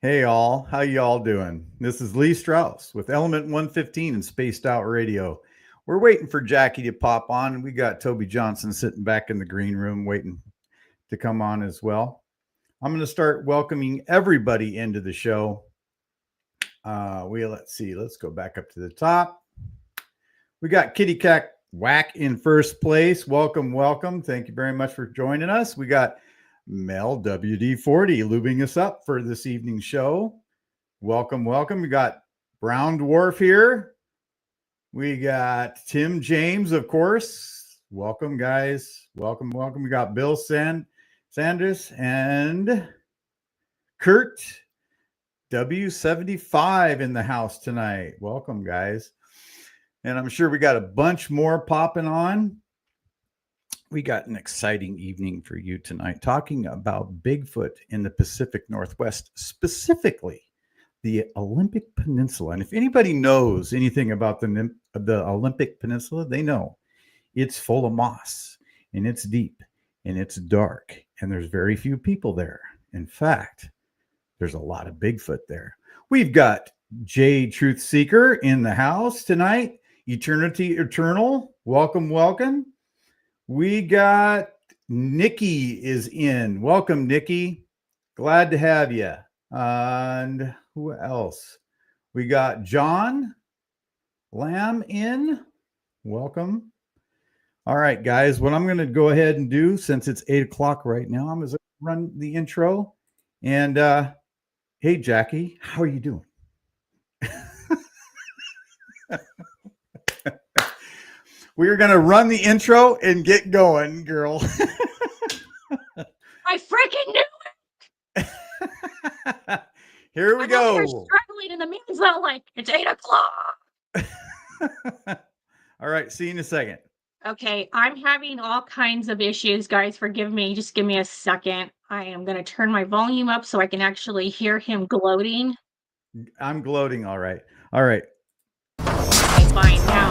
Hey all, how y'all doing? This is Lee Strauss with Element 115 and Spaced Out Radio. We're waiting for Jackie to pop on, and we got Toby Johnson sitting back in the green room waiting to come on as well. I'm going to start welcoming everybody into the show. Let's go back up to the top. We got Kitty Cat Whack in first place. Welcome. Thank you very much for joining us. We got Mel WD40 lubing us up for this evening's show. Welcome. We got Brown Dwarf here. We got Tim James, of course. Welcome, guys. Welcome. We got Bill Sanders and Kurt W75 in the house tonight. Welcome, guys. And I'm sure we got a bunch more popping on. We got an exciting evening for you tonight, talking about Bigfoot in the Pacific Northwest, specifically the Olympic Peninsula. And if anybody knows anything about the Olympic Peninsula, they know it's full of moss, and it's deep, and it's dark, and there's very few people there. In fact, there's a lot of Bigfoot there. We've got Jay Truth Seeker in the house tonight. Eternity Eternal, welcome. We got Nikki is in. Welcome, Nikki. Glad to have you. And who else? We got John Lamb in. Welcome. All right, guys. What I'm going to go ahead and do, since it's 8 o'clock right now, I'm going to run the intro. And hey, Jackie, how are you doing? We're going to run the intro and get going, girl. I freaking knew it. Here we go. You're struggling in the meeting zone like it's 8 o'clock. All right. See you in a second. Okay. I'm having all kinds of issues, guys. Forgive me. Just give me a second. I am going to turn my volume up so I can actually hear him gloating. I'm gloating. All right. Okay, fine. Now.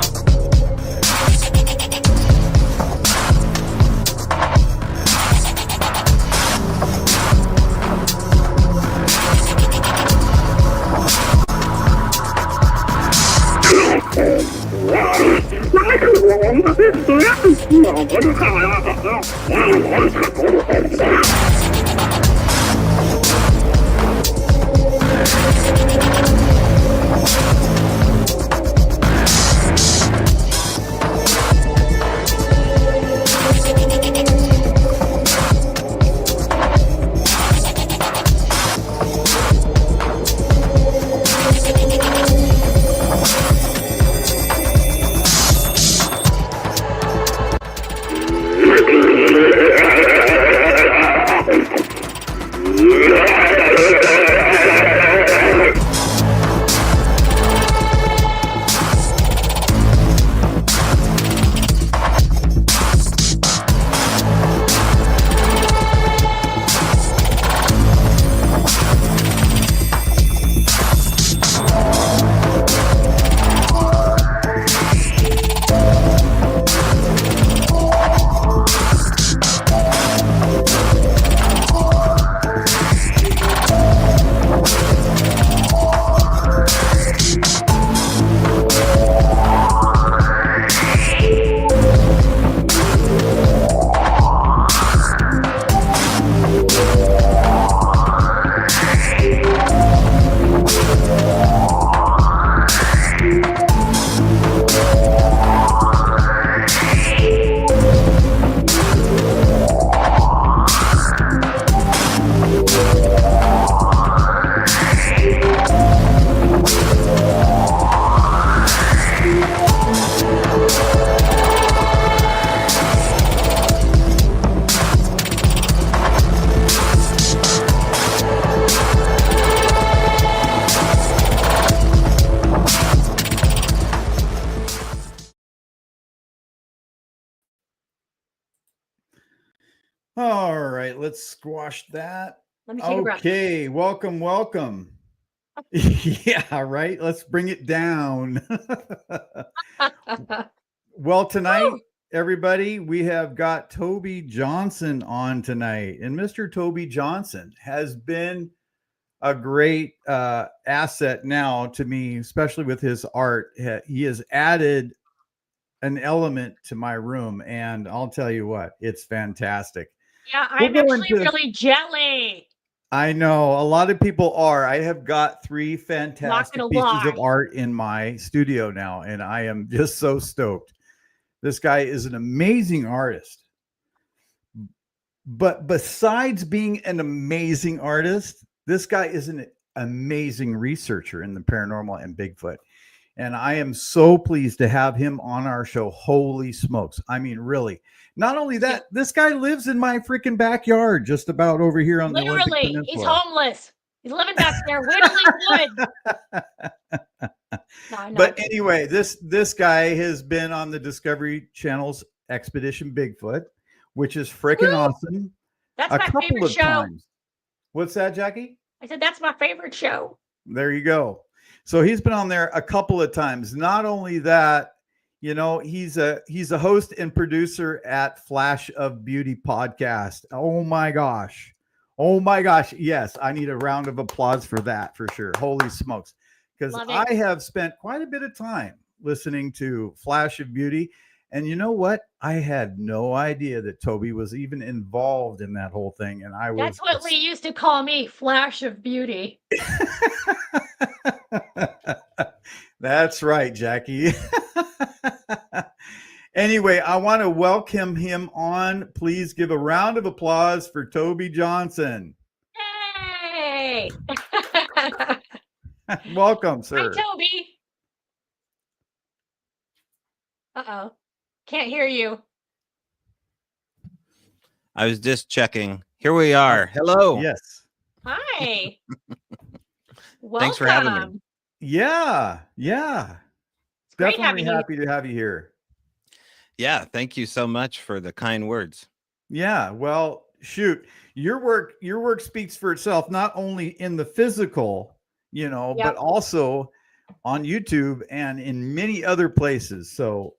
All right, let's squash that. Let me take a breath. Okay, welcome. Yeah, right. Let's bring it down. Well, tonight, everybody, we have got Toby Johnson on tonight. And Mr. Toby Johnson has been a great asset now to me, especially with his art. He has added an element to my room, and I'll tell you what, it's fantastic. Yeah, We'll I'm go actually into. really jelly. I know a lot of people are. I have got 3 Not gonna fantastic pieces of lie. art in my studio now, and I am just so stoked. This guy is an amazing artist. But besides being an amazing artist, this guy is an amazing researcher in the paranormal and Bigfoot. And I am so pleased to have him on our show. Holy smokes. I mean, really. Not only Yeah, that, this guy lives in my freaking backyard, just about over here on the Olympic literally, he's Peninsula. homeless. He's living back there, whittling wood. No, I'm But not. anyway, this guy has been on the Discovery Channel's Expedition Bigfoot, which is freaking Woo! awesome. That's A my couple favorite of show. times. What's that, Jackie? I said that's my favorite show. There you go. So he's been on there a couple of times. Not only that, you know, he's a host and producer at Flash of Beauty podcast. Oh my gosh. Oh my gosh. Yes, I need a round of applause for that for sure. Holy smokes. Because Love it. I have spent quite a bit of time listening to Flash of Beauty. And you know what? I had no idea that Toby was even involved in that whole thing. And I was. That's what Lee used to call me, Flash of Beauty. That's right, Jackie. Anyway, I want to welcome him on. Please give a round of applause for Toby Johnson. Hey! Welcome, sir. Hi, Toby. Uh-oh. Can't hear you. I was just checking. Here we are. Hello. Yes. Hi. Thanks for having me. Welcome. Yeah. It's great Definitely having you. happy to have you here. Yeah, thank you so much for the kind words. Yeah. Well, shoot, your work speaks for itself, not only in the physical, you know, Yep. but also on YouTube and in many other places. So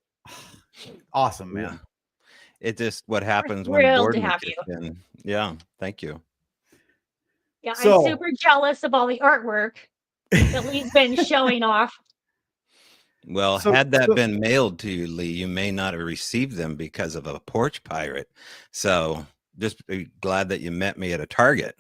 awesome, man. It just what happens when thrilled to boredom have kicks in. Yeah, thank you. Yeah, So- I'm super jealous of all the artwork that Lee's been showing off. Well, So- had that so- been mailed to you, Lee, you may not have received them because of a porch pirate. So just be glad that you met me at a Target.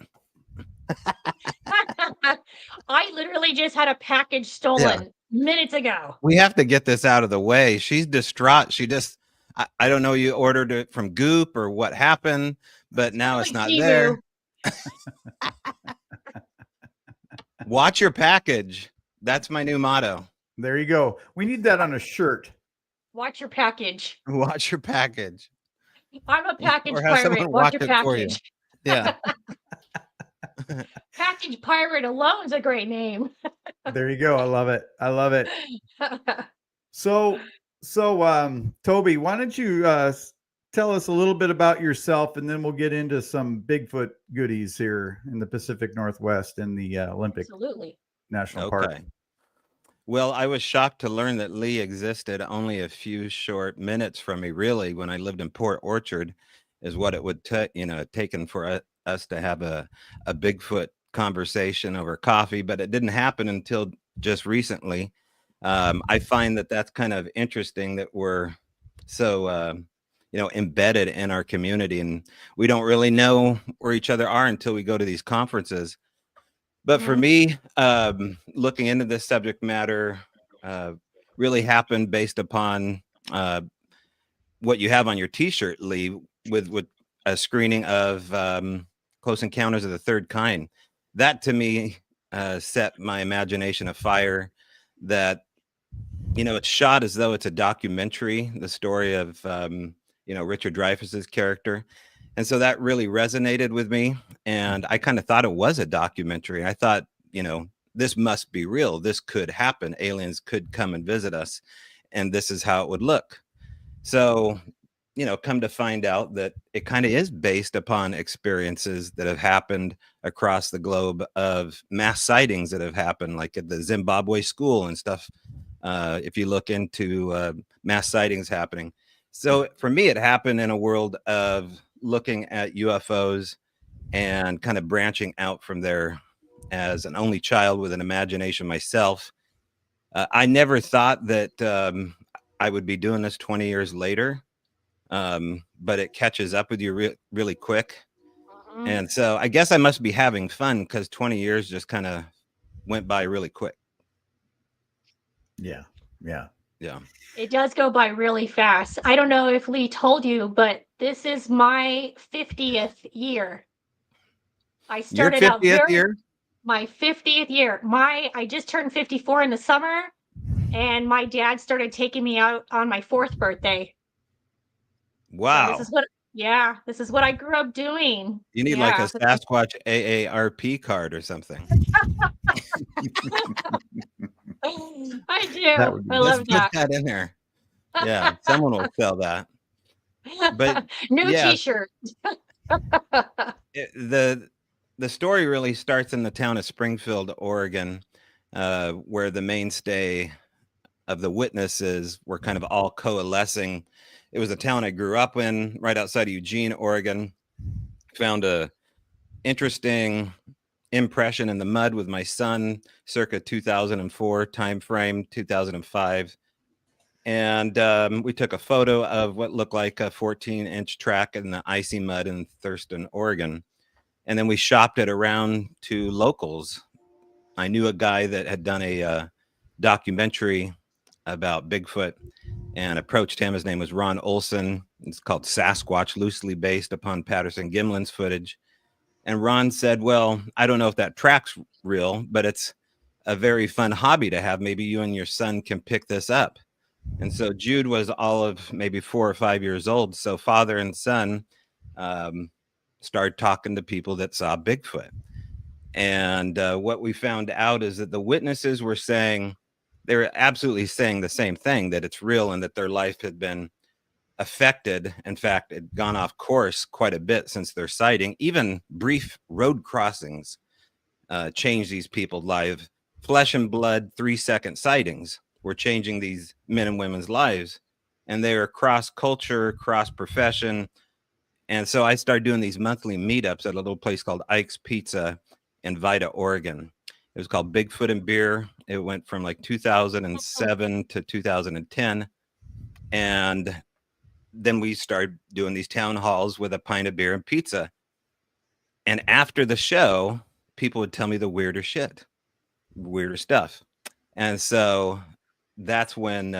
I literally just had a package stolen minutes ago. We have to get this out of the way. She's distraught. She just, I don't know, you ordered it from Goop or what happened, but now it's not Temu. there. Watch your package. That's my new motto. There you go. We need that on a shirt. Watch your package. Watch your package. I'm a package Or have pirate. someone Watch watch your it for you. package. Yeah. Package pirate alone's a great name. There you go. I love it. So Toby, why don't you tell us a little bit about yourself, and then we'll get into some Bigfoot goodies here in the Pacific Northwest in the Olympic Absolutely. National Park. Okay. Well, I was shocked to learn that Lee existed only a few short minutes from me, really, when I lived in Port Orchard, is what it would taken for us to have a Bigfoot conversation over coffee, but it didn't happen until just recently. I find that that's kind of interesting that we're so embedded in our community, and we don't really know where each other are until we go to these conferences. But for me, looking into this subject matter really happened based upon what you have on your T-shirt, Lee, with a screening of Close Encounters of the Third Kind. That to me set my imagination afire. That it's shot as though it's a documentary, the story of Richard Dreyfuss's character. And so that really resonated with me. And I kind of thought it was a documentary. I thought, this must be real. This could happen. Aliens could come and visit us. And this is how it would look. So, come to find out that it kind of is based upon experiences that have happened across the globe of mass sightings that have happened, like at the Zimbabwe school and stuff. If you look into mass sightings happening. So for me, it happened in a world of looking at UFOs and kind of branching out from there as an only child with an imagination myself. I never thought that I would be doing this 20 years later, but it catches up with you really quick. Mhm. And so I guess I must be having fun because 20 years just kind of went by really quick. Yeah. Yeah. Yeah. It does go by really fast. I don't know if Lee told you, but this is my 50th year. I Your started out 50th year? my 50th year. I just turned 54 in the summer, and my dad started taking me out on my 4th birthday. So Wow. this is what I grew up doing. You need like a Yeah. Sasquatch AARP card or something. I do. That would be I Let's love put that. that in there. Yeah, someone will sell that. But New yeah, t-shirt. the story really starts in the town of Springfield, Oregon, where the mainstay of the witnesses were kind of all coalescing. It was a town I grew up in, right outside of Eugene, Oregon. Found a interesting impression in the mud with my son, circa 2004 timeframe, 2005. And we took a photo of what looked like a 14-inch track in the icy mud in Thurston, Oregon. And then we shopped it around to locals. I knew a guy that had done a documentary about Bigfoot and approached him. His name was Ron Olson. It's called Sasquatch, loosely based upon Patterson Gimlin's footage. And Ron said, well, I don't know if that track's real, but it's a very fun hobby to have. Maybe you and your son can pick this up. And so Jude was all of maybe 4 or 5 years old. So father and son started talking to people that saw Bigfoot. And what we found out is that the witnesses were saying, they were absolutely saying the same thing, that it's real and that their life had been affected. In fact, it had gone off course quite a bit since their sighting. Even brief road crossings changed these people's lives. Flesh and blood 3-second sightings were changing these men and women's lives. And they were cross culture, cross profession. And so I started doing these monthly meetups at a little place called Ike's Pizza in Vida, Oregon. It was called Bigfoot and Beer. It went from like 2007 to 2010. And then we started doing these town halls with a pint of beer and pizza. And after the show, people would tell me the weirder shit, weirder stuff. And so that's when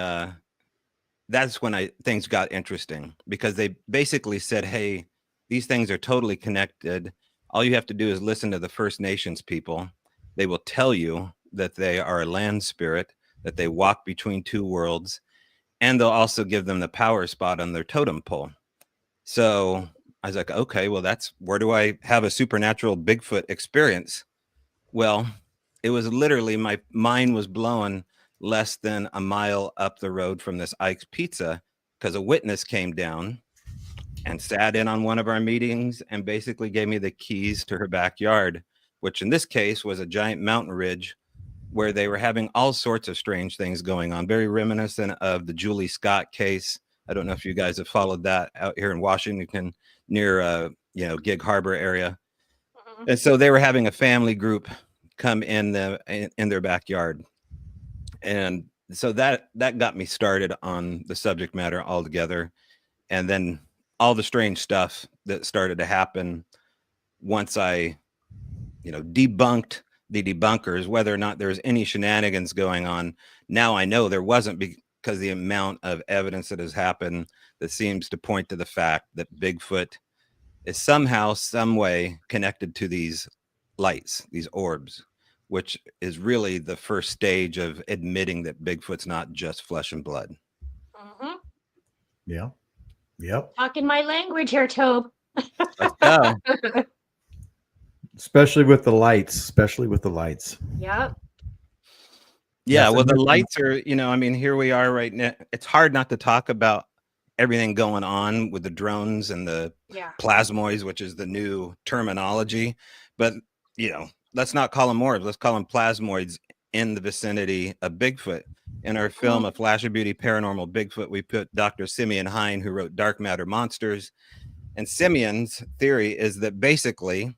things got interesting, because they basically said, hey, these things are totally connected. All you have to do is listen to the First Nations people. They will tell you that they are a land spirit, that they walk between two worlds, and they'll also give them the power spot on their totem pole. So I was like, okay, well, where do I have a supernatural Bigfoot experience? Well, it was literally, my mind was blown less than a mile up the road from this Ike's Pizza, because a witness came down and sat in on one of our meetings and basically gave me the keys to her backyard, which in this case was a giant mountain ridge where they were having all sorts of strange things going on, very reminiscent of the Julie Scott case. I don't know if you guys have followed that out here in Washington near, Gig Harbor area. Mhm. And so they were having a family group come in their backyard. And so that got me started on the subject matter altogether. And then all the strange stuff that started to happen once I, debunked the debunkers, whether or not there was any shenanigans going on. Now I know there wasn't, because the amount of evidence that has happened that seems to point to the fact that Bigfoot is somehow, some way connected to these lights, these orbs, which is really the first stage of admitting that Bigfoot's not just flesh and blood. Mhm. Yeah. Yep. Talking my language here, Tobe. Let's go. Especially with the lights. Yep. Yeah, Yes, well, and the this is- lights are, here we are right now. It's hard not to talk about everything going on with the drones and the Yeah. plasmoids, which is the new terminology. But, let's not call them orbs. Let's call them plasmoids in the vicinity of Bigfoot. In our film, A Flash of Beauty, Paranormal Bigfoot, we put Dr. Simeon Hine, who wrote Dark Matter Monsters. And Simeon's theory is that basically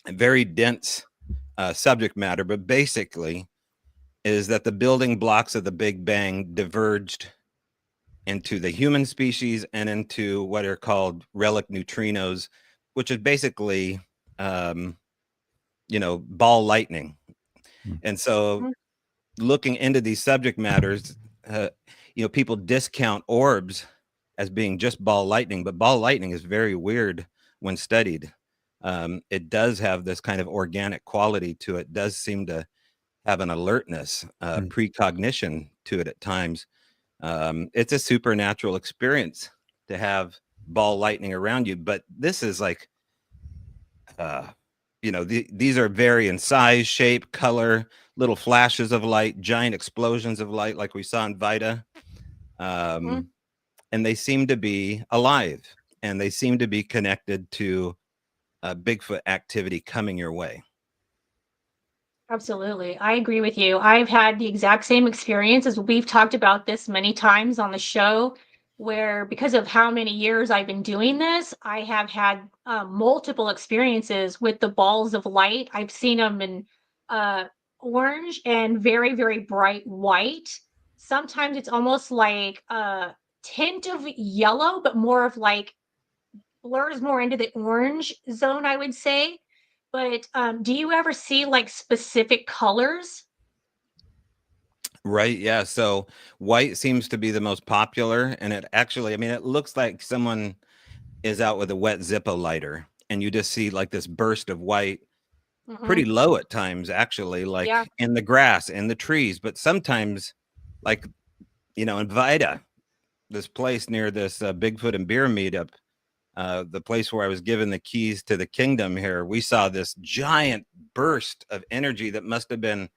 a very dense subject matter, but basically is that the building blocks of the Big Bang diverged into the human species and into what are called relic neutrinos, which is basically, ball lightning. And so looking into these subject matters, people discount orbs as being just ball lightning, but ball lightning is very weird when studied. It does have this kind of organic quality to it, does seem to have an alertness, precognition to it at times. It's a supernatural experience to have ball lightning around you, but this is like, these are vary in size, shape, color, little flashes of light, giant explosions of light, like we saw in Vita. And they seem to be alive, and they seem to be connected to Bigfoot activity coming your way. Absolutely. I agree with you. I've had the exact same experience, as we've talked about this many times on the show, where because of how many years I've been doing this, I have had multiple experiences with the balls of light. I've seen them in uh, orange and very, very bright white. Sometimes it's almost like a tint of yellow, but more of like blurs more into the orange zone, I would say. But do you ever see like specific colors? Right. Yeah. So white seems to be the most popular. And it actually, it looks like someone is out with a wet Zippo lighter, and you just see like this burst of white, pretty low at times, actually, like Yeah. in the grass, in the trees. But sometimes, like, in Vita, this place near this Bigfoot and beer meetup, the place where I was given the keys to the kingdom here, we saw this giant burst of energy that must have been,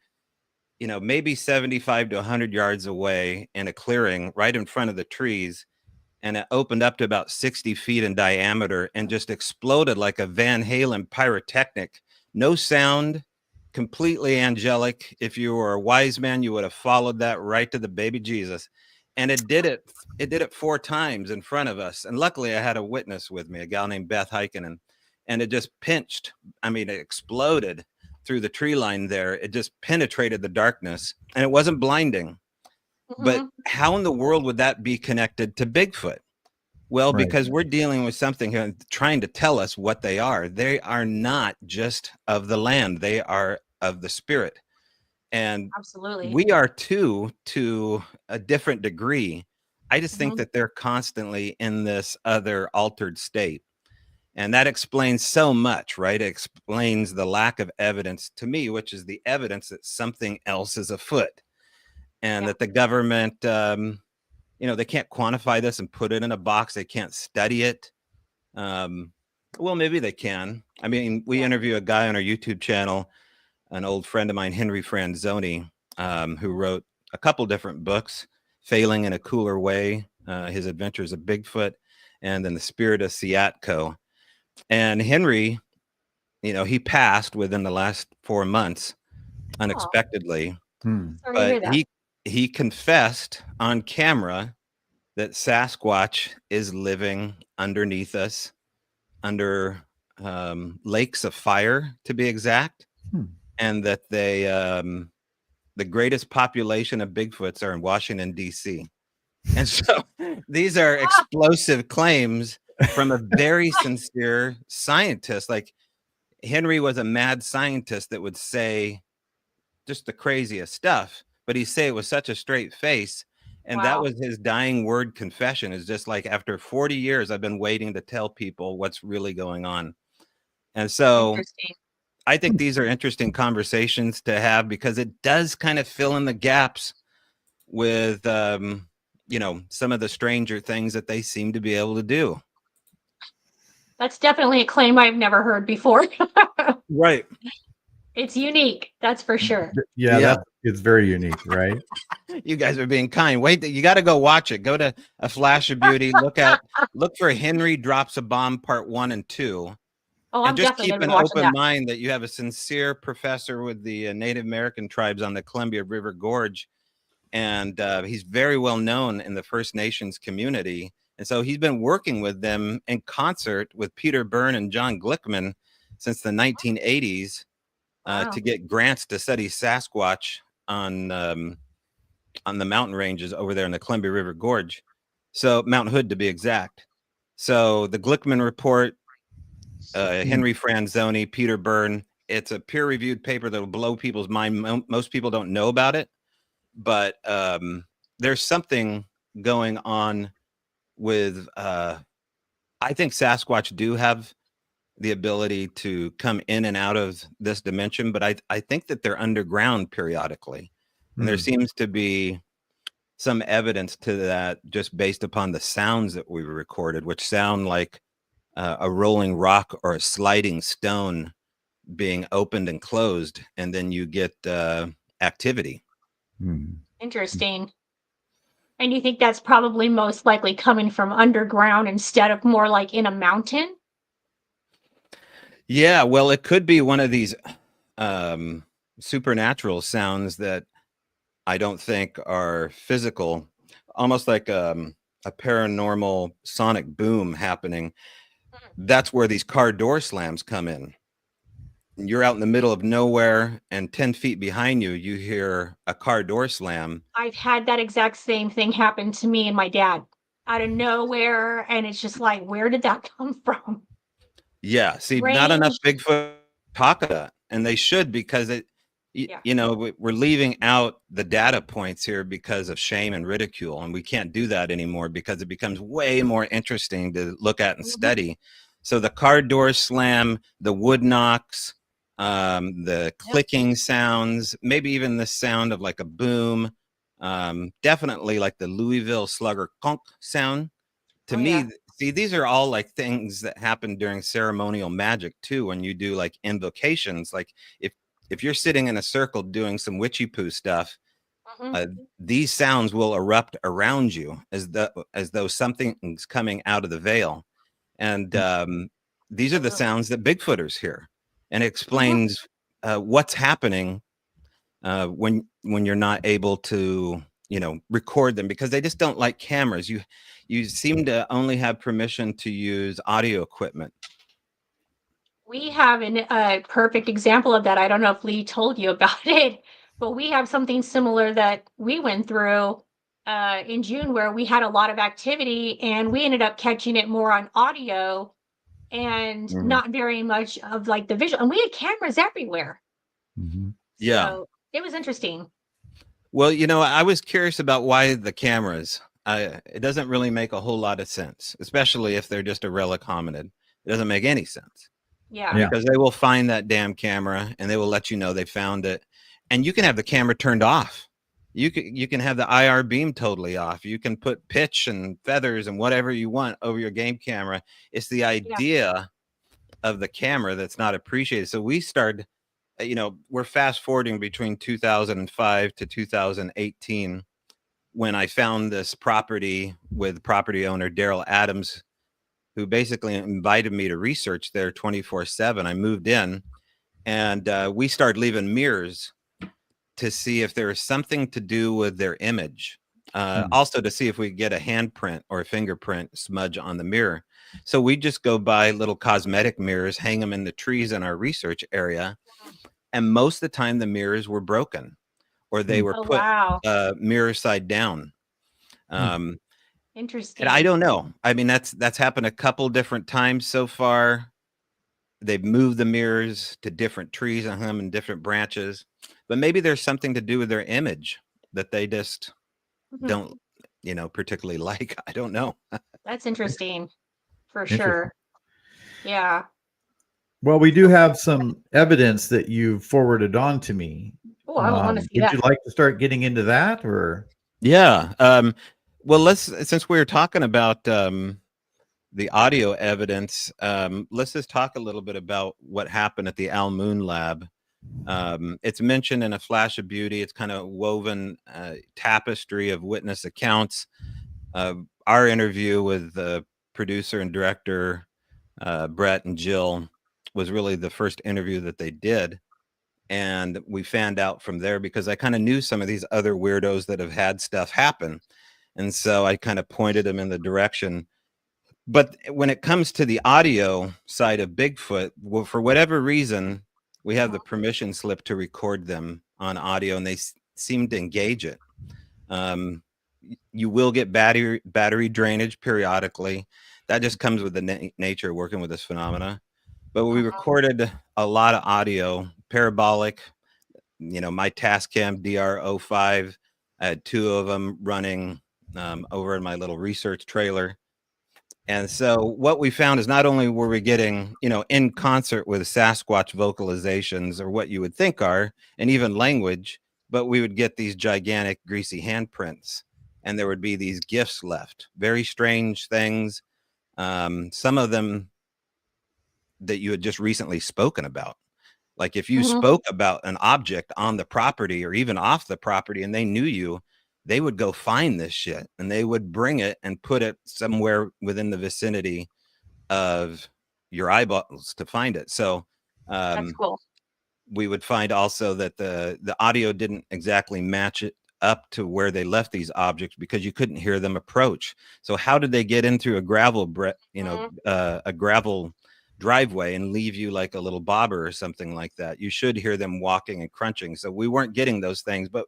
maybe 75 to 100 yards away in a clearing right in front of the trees. And it opened up to about 60 feet in diameter and just exploded like a Van Halen pyrotechnic. No sound, completely angelic. If you were a wise man, you would have followed that right to the baby Jesus. And it did it 4 times in front of us. And luckily I had a witness with me, a gal named Beth Heikkinen, and it just pinched. It exploded through the tree line there. It just penetrated the darkness, and it wasn't blinding. But how in the world would that be connected to Bigfoot? Well, because we're dealing with something here trying to tell us what they are. They are not just of the land. They are of the spirit. And Absolutely. we are too, to a different degree. I just think that they're constantly in this other altered state. And that explains so much, right? It explains the lack of evidence to me, which is the evidence that something else is afoot. And that the government, they can't quantify this and put it in a box. They can't study it. Well, maybe they can. We interview a guy on our YouTube channel, an old friend of mine, Henry Franzoni, who wrote a couple different books, Failing in a Cooler Way, His Adventures of Bigfoot, and then The Spirit of Seatco. And Henry, he passed within the last 4 months unexpectedly. But he confessed on camera that Sasquatch is living underneath us, under lakes of fire, to be exact, and that the greatest population of Bigfoots are in Washington, D.C. And so these are explosive claims from a very sincere scientist. Like, Henry was a mad scientist that would say just the craziest stuff, but he'd say it with such a straight face. And that was his dying word confession, is just like, after 40 years, I've been waiting to tell people what's really going on. And so I think these are interesting conversations to have, because it does kind of fill in the gaps with, some of the stranger things that they seem to be able to do. That's definitely a claim I've never heard before. Right. It's unique, that's for sure. Yeah. It's very unique, right? You guys are being kind. Wait, you got to go watch it. Go to A Flash of Beauty. Look for Henry Drops a Bomb Part 1 and 2. Oh, and I'm just definitely keep going an to watch open that. mind that you have a sincere professor with the Native American tribes on the Columbia River Gorge. And he's very well known in the First Nations community. And so he's been working with them in concert with Peter Byrne and John Glickman since the 1980s. Wow. to get grants to study Sasquatch on the mountain ranges over there in the Columbia River Gorge. So Mount Hood to be exact. So the Glickman report, Henry Franzoni, Peter Byrne, it's a peer-reviewed paper that'll blow people's mind. Most people don't know about it, but there's something going on with, I think Sasquatch do have the ability to come in and out of this dimension, but I think that they're underground periodically. And there seems to be some evidence to that just based upon the sounds that we recorded, which sound like a rolling rock or a sliding stone being opened and closed, and then you get activity. Interesting. And you think that's probably most likely coming from underground instead of more like in a mountain? Yeah, well, it could be one of these supernatural sounds that I don't think are physical, almost like a paranormal sonic boom happening. That's where these car door slams come in. You're out in the middle of nowhere, and 10 feet behind you, you hear a car door slam. I've had that exact same thing happen to me and my dad out of nowhere. And it's just like, where did that come from? Yeah, see, not enough Range. Bigfoot talk of that, and they should, because Yeah. you know, we're leaving out the data points here because of shame and ridicule, and we can't do that anymore because it becomes way more interesting to look at and study. So the car door slam, the wood knocks, the clicking sounds, maybe even the sound of like a boom, definitely like the Louisville Slugger conk sound. To me, see, these are all like things that happen during ceremonial magic too, when you do like invocations. Like if you're sitting in a circle doing some witchy poo stuff, these sounds will erupt around you as though something's coming out of the veil. And these are the sounds that Bigfooters hear, and it explains what's happening when you're not able to, you know, record them, because they just don't like cameras. You seem to only have permission to use audio equipment. We have a perfect example of that. I don't know if Lee told you about it, but we have something similar that we went through in June where we had a lot of activity and we ended up catching it more on audio and not very much of like the visual. And we had cameras everywhere. Yeah. So it was interesting. Well, you know, I was curious about why the cameras. It doesn't really make a whole lot of sense, especially if they're just a relic hominid. It doesn't make any sense. Yeah. Because they will find that damn camera and they will let you know they found it. And you can have the camera turned off. You can have the IR beam totally off. You can put pitch and feathers and whatever you want over your game camera. It's the idea of the camera that's not appreciated. So we started, you know, we're fast forwarding between 2005 to 2018 when I found this property with property owner Daryl Adams, who basically invited me to research there 24/7. I moved in and we started leaving mirrors to see if there was something to do with their image. Also to see if we could get a handprint or a fingerprint smudge on the mirror. So we just go buy little cosmetic mirrors, hang them in the trees in our research area. And most of the time the mirrors were broken or they were put mirror side down. Interesting. And I don't know. I mean, that's happened a couple different times so far. They've moved the mirrors to different trees and hung them in different branches, but maybe there's something to do with their image that they just don't, you know, particularly like. I don't know. That's interesting for sure. Yeah. Well, we do have some evidence that you forwarded on to me. Oh, I want to see would that. you like to start getting into that, or? Yeah. Well, since we were talking about the audio evidence, let's just talk a little bit about what happened at the Al Moon Lab. It's mentioned in A Flash of Beauty. It's kind of woven tapestry of witness accounts. Our interview with the producer and director, Brett and Jill, was really the first interview that they did. And we found out from there because I kind of knew some of these other weirdos that have had stuff happen. And so I kind of pointed them in the direction. But when it comes to the audio side of Bigfoot, well, for whatever reason, We have the permission slip to record them on audio, and they seem to engage it. You will get battery drainage periodically. That just comes with the nature of working with this phenomena. But we recorded a lot of audio, parabolic, my Tascam DR05. I had 2 of them running over in my little research trailer. And so what we found is not only were we getting, in concert with Sasquatch vocalizations, or what you would think are, and even language, but we would get these gigantic greasy handprints, and there would be these gifts left, very strange things. Some of them that you had just recently spoken about. Like if you spoke about an object on the property or even off the property and they knew you, they would go find this shit and they would bring it and put it somewhere within the vicinity of your eyeballs to find it. So That's cool. We would find also that the audio didn't exactly match it up to where they left these objects because you couldn't hear them approach. So how did they get in through a gravel a gravel driveway and leave you like a little bobber or something like that? You should hear them walking and crunching. So we weren't getting those things, but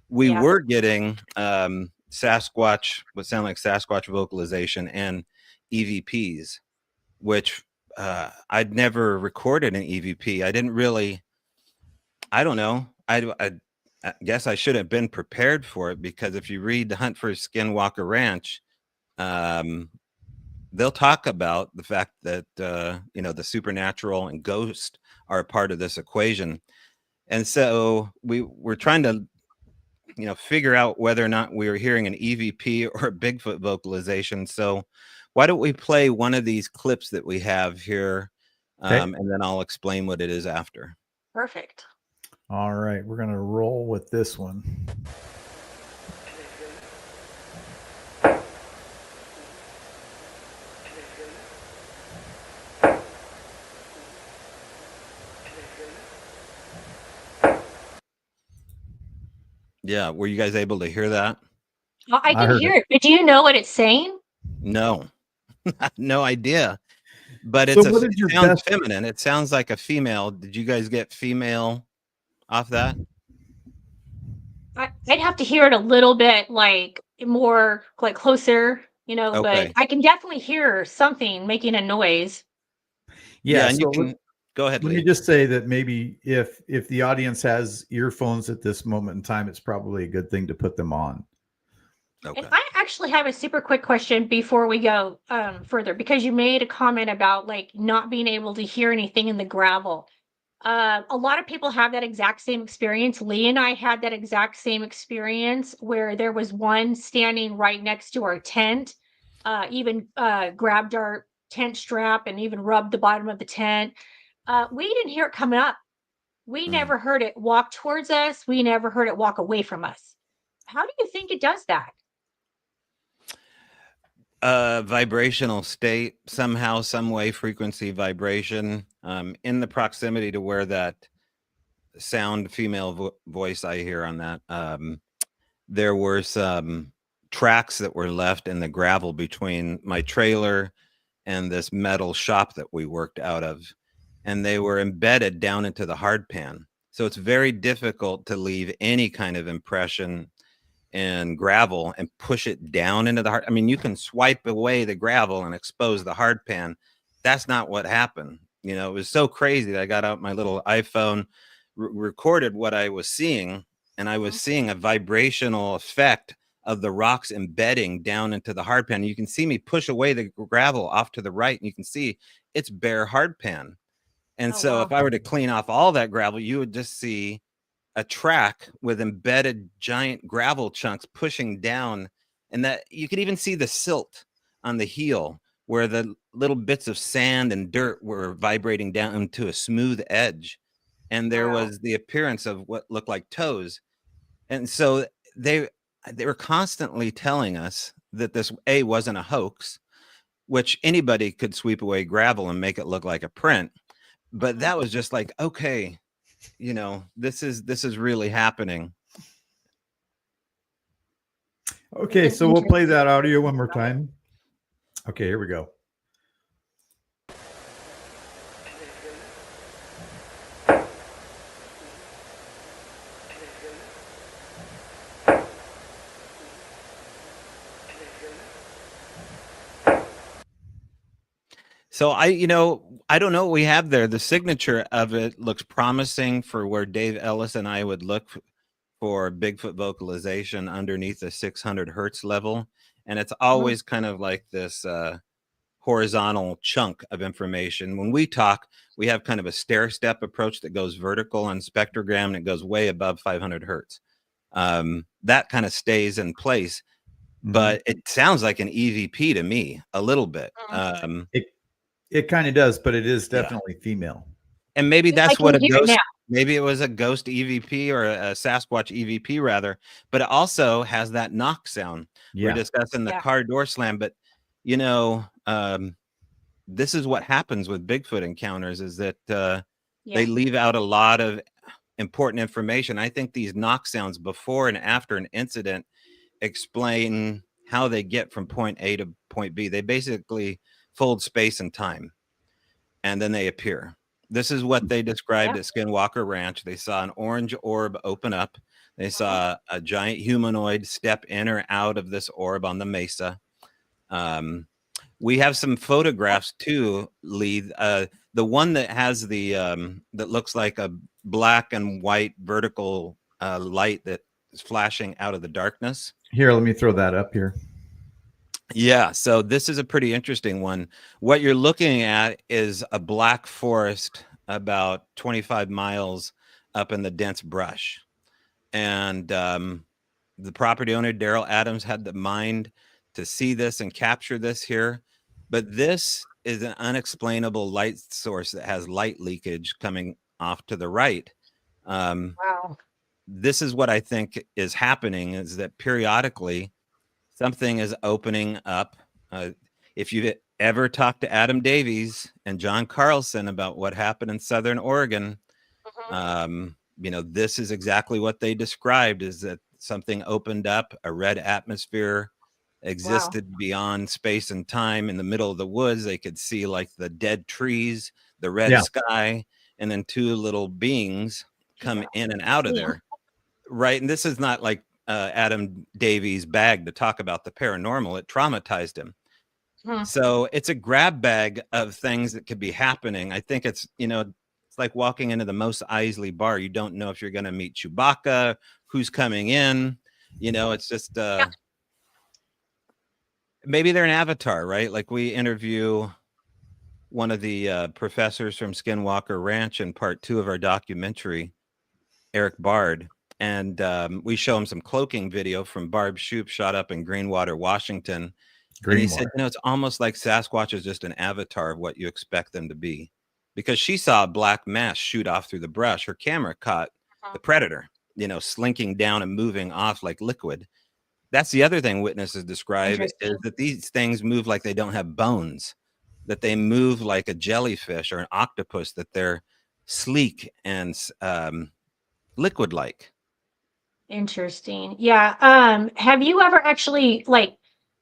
we were getting Sasquatch, what sound like Sasquatch vocalization, and EVPs, which I'd never recorded an EVP. I didn't really, I don't know. I guess I should have been prepared for it, because if you read The Hunt for Skinwalker Ranch, they'll talk about the fact that, the supernatural and ghost are a part of this equation. And so we were trying to, figure out whether or not we were hearing an EVP or a Bigfoot vocalization. So why don't we play one of these clips that we have here, and then I'll explain what it is after. Perfect. All right, we're going to roll with this one. Yeah, were you guys able to hear that? I can hear it, but do you know what it's saying? No, no idea. But So it sounds feminine. It sounds like a female. Did you guys get female off that? I'd have to hear it a little bit more closer, Okay. but I can definitely hear something making a noise. Yeah, and so you can go ahead. Let me just say that maybe if the audience has earphones at this moment in time, it's probably a good thing to put them on. Okay. And I actually have a super quick question before we go further, because you made a comment about not being able to hear anything in the gravel. A lot of people have that exact same experience. Lee and I had that exact same experience where there was one standing right next to our tent, even grabbed our tent strap and even rubbed the bottom of the tent. We didn't hear it coming up. We never heard it walk towards us. We never heard it walk away from us. How do you think it does that? Vibrational state, somehow, some way, frequency, vibration, in the proximity to where that sound, female voice I hear on that. There were some tracks that were left in the gravel between my trailer and this metal shop that we worked out of, and they were embedded down into the hard pan. So it's very difficult to leave any kind of impression and gravel and push it down into the hard. I mean, you can swipe away the gravel and expose the hard pan. That's not what happened. It was so crazy that I got out my little iPhone, recorded what I was seeing, and I was seeing a vibrational effect of the rocks embedding down into the hard pan. You can see me push away the gravel off to the right, and you can see it's bare hard pan. And so if I were to clean off all that gravel, you would just see a track with embedded giant gravel chunks pushing down, and that you could even see the silt on the heel where the little bits of sand and dirt were vibrating down to a smooth edge, and there was the appearance of what looked like toes. And so they were constantly telling us that this wasn't a hoax, which anybody could sweep away gravel and make it look like a print, but that was just like, okay, this is really happening. Okay, so we'll play that audio one more time. Okay, here we go. So I don't know what we have there. The signature of it looks promising for where Dave Ellis and I would look for Bigfoot vocalization underneath the 600 hertz level. And it's always kind of like this horizontal chunk of information. When we talk, we have kind of a stair step approach that goes vertical on spectrogram and it goes way above 500 hertz. That kind of stays in place, but it sounds like an EVP to me a little bit. It kind of does, but it is Yeah. definitely female. And maybe I that's can what a hear it ghost, now. maybe it was a ghost EVP or a Sasquatch EVP rather, but it also has that knock sound. We're Yeah. discussing the Yeah. car door slam, but this is what happens with Bigfoot encounters is that they leave out a lot of important information. I think these knock sounds before and after an incident explain how they get from point A to point B. They basically fold space and time, and then they appear. This is what they described at Skinwalker Ranch. They saw an orange orb open up. They saw a giant humanoid step in or out of this orb on the mesa. We have some photographs too, Lee. The one that has the that looks like a black and white vertical light that is flashing out of the darkness. Here, let me throw that up here. Yeah, so this is a pretty interesting one. What you're looking at is a black forest about 25 miles up in the dense brush. And the property owner, Daryl Adams, had the mind to see this and capture this here. But this is an unexplainable light source that has light leakage coming off to the right. Wow. This is what I think is happening, is that periodically something is opening up. If you've ever talked to Adam Davies and John Carlson about what happened in Southern Oregon, this is exactly what they described, is that something opened up, a red atmosphere existed beyond space and time in the middle of the woods. They could see like the dead trees, the red sky, and then two little beings come in and out of there. Right. And this is not like Adam Davies' bag to talk about the paranormal. It traumatized him. So it's a grab bag of things that could be happening. I think it's like walking into the Mos Eisley bar. You don't know if you're going to meet Chewbacca, who's coming in. It's just maybe they're an avatar, right? Like we interview one of the professors from Skinwalker Ranch in part 2 of our documentary, Eric Bard. And we show him some cloaking video from Barb Shoop shot up in Greenwater, Washington. And he said, it's almost like Sasquatch is just an avatar of what you expect them to be. Because she saw a black mass shoot off through the brush. Her camera caught the predator, slinking down and moving off like liquid. That's the other thing witnesses describe, is that these things move like they don't have bones, that they move like a jellyfish or an octopus, that they're sleek and liquid-like. Interesting. Yeah. Have you ever actually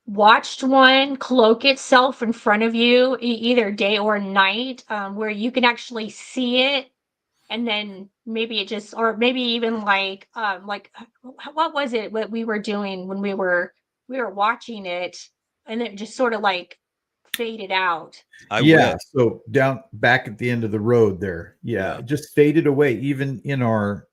watched one cloak itself in front of you, either day or night, where you can actually see it, and then maybe it just, or maybe even what was it what we were doing when we were watching it, and it just sort of faded out. So down back at the end of the road there, it just faded away. Even in our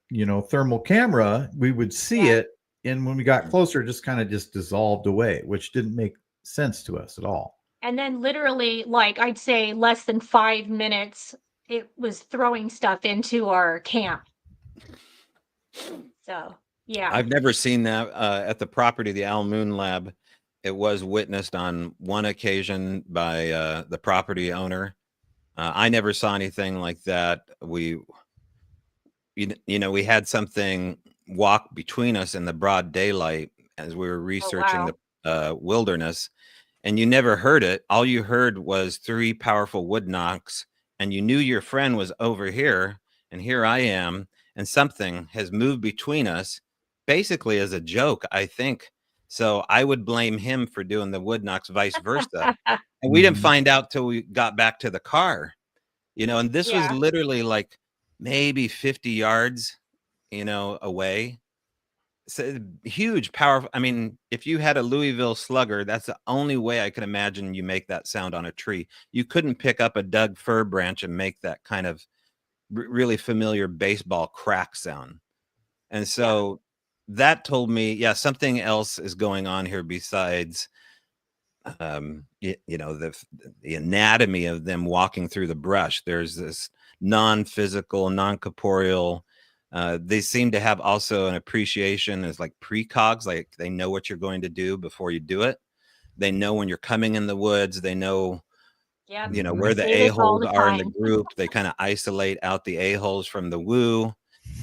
thermal camera, we would see it, and when we got closer, it just kind of dissolved away, which didn't make sense to us at all. And then literally, I'd say less than 5 minutes, it was throwing stuff into our camp. So I've never seen that at the property, the Al Moon Lab. It was witnessed on one occasion by the property owner. I never saw anything like that. We had something walk between us in the broad daylight as we were researching the wilderness, and you never heard it. All you heard was 3 powerful wood knocks, and you knew your friend was over here, and here I am, and something has moved between us, basically as a joke, I think. So I would blame him for doing the wood knocks, vice versa. And we didn't find out till we got back to the car, and this was literally maybe 50 yards, away. huge, powerful. I mean, if you had a Louisville slugger, that's the only way I could imagine you make that sound on a tree. You couldn't pick up a Doug fir branch and make that kind of really familiar baseball crack sound. And so that told me, yeah, something else is going on here besides, the anatomy of them walking through the brush. There's this non-physical, non-corporeal. They seem to have also an appreciation as like precogs, like they know what you're going to do before you do it. They know when you're coming in the woods. They know, Yeah. where the Say this all a-holes the are in the time. group. They kind of isolate out the a-holes from the woo.